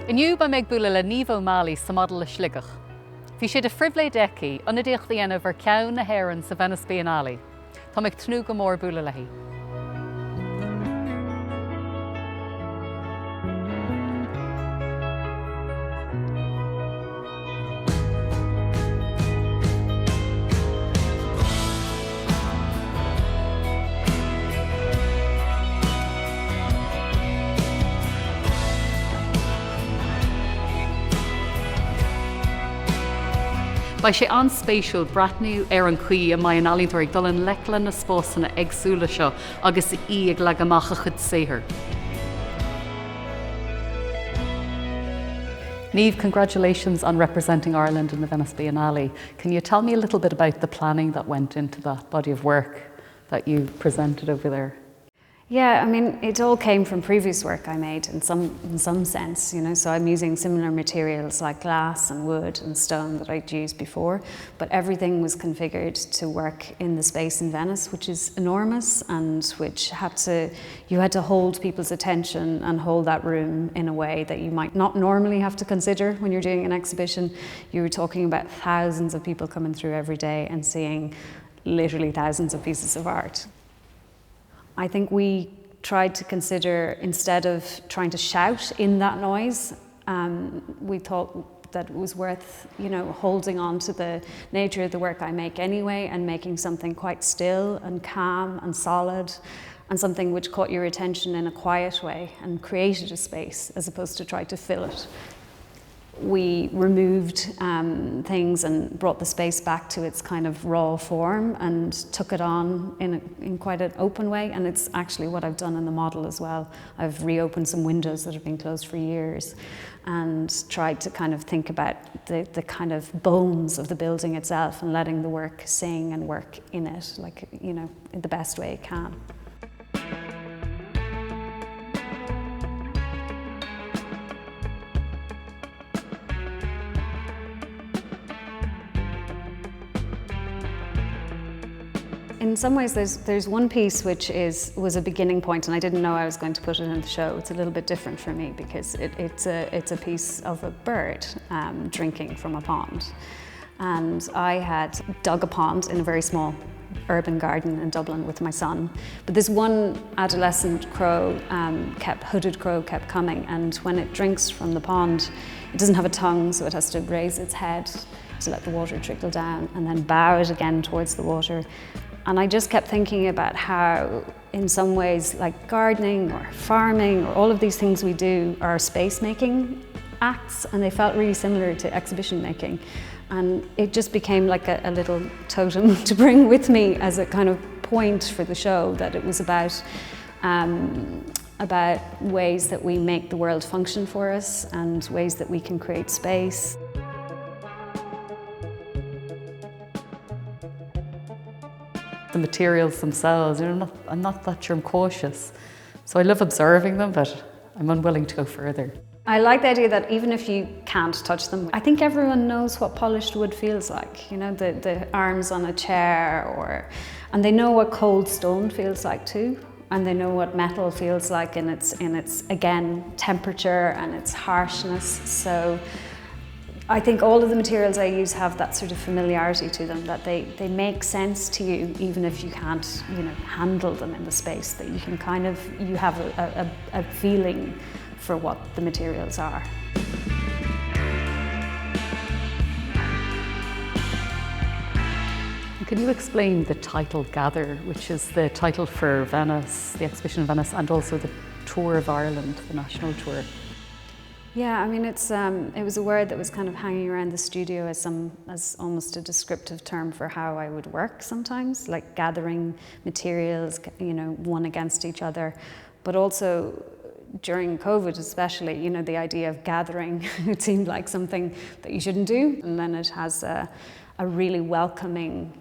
Inniu ba meid bula le Niamh Imeall sa model le sligach. Bhí sé de fribléid eici ina díoch dhéanamh ar ceann na hÉireann sa Venice Biennale. Tá meid tnú go mór bula lehí. Ba sé anspéisiúil brathnú ar an chuí a mai an alíntar ag dul an leiclan na spásanna agsúla seo agus í ag le amach a chud saothar. Niamh, congratulations on representing Ireland in the Venice Biennale. Can you tell me a little bit about the planning that went into that body of work that you presented over there? Yeah, I mean, it all came from previous work I made in some sense, you know, so I'm using similar materials like glass and wood and stone that I'd used before, but everything was configured to work in the space in Venice, which is enormous and which you had to hold people's attention and hold that room in a way that you might not normally have to consider when you're doing an exhibition. You were talking about thousands of people coming through every day and seeing literally thousands of pieces of art. I think we tried to consider, instead of trying to shout in that noise, we thought that it was worth, you know, holding on to the nature of the work I make anyway and making something quite still and calm and solid and something which caught your attention in a quiet way and created a space as opposed to try to fill it. We removed things and brought the space back to its kind of raw form and took it on in quite an open way, and it's actually what I've done in the model as well. I've reopened some windows that have been closed for years and tried to kind of think about the kind of bones of the building itself and letting the work sing and work in it, like, you know, in the best way it can. In some ways, there's one piece which was a beginning point, and I didn't know I was going to put it in the show. It's a little bit different for me because it's a piece of a bird drinking from a pond. And I had dug a pond in a very small urban garden in Dublin with my son. But this one adolescent crow, hooded crow, kept coming, and when it drinks from the pond, it doesn't have a tongue, so it has to raise its head to let the water trickle down and then bow it again towards the water. And I just kept thinking about how, in some ways, like gardening or farming or all of these things we do are space-making acts, and they felt really similar to exhibition making. And it just became like a little totem to bring with me as a kind of point for the show, that it was about ways that we make the world function for us and ways that we can create space. The materials themselves, I'm not that sure I'm cautious. So I love observing them, but I'm unwilling to go further. I like the idea that even if you can't touch them, I think everyone knows what polished wood feels like. You know, the arms on a chair, and they know what cold stone feels like too. And they know what metal feels like in its again, temperature and its harshness. So I think all of the materials I use have that sort of familiarity to them, that they make sense to you even if you can't, you know, handle them in the space, that you can kind of, you have a feeling for what the materials are. Can you explain the title Gather, which is the title for Venice, the exhibition in Venice, and also the tour of Ireland, the national tour? Yeah, I mean, it was a word that was kind of hanging around the studio as almost a descriptive term for how I would work sometimes, like gathering materials, you know, one against each other, but also during COVID especially, you know, the idea of gathering, it seemed like something that you shouldn't do, and then it has a really welcoming,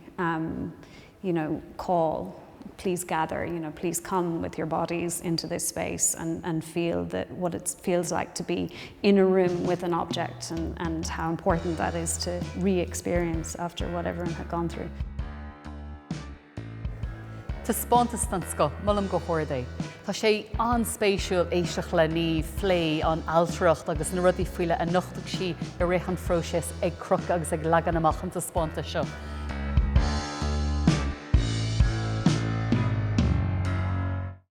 you know, call. Please gather, you know, please come with your bodies into this space and feel that what it feels like to be in a room with an object, and how important that is to re-experience after what everyone had gone through. Tá spántas an sco, mulam go chóirdaí. Tá sé anspéisiúil éisteach le Niamh, phlé an altracht agus na rudí fuile a nuchtach sí i réchan fróisis ag cruc agus ag legan amach an tá spánta seo.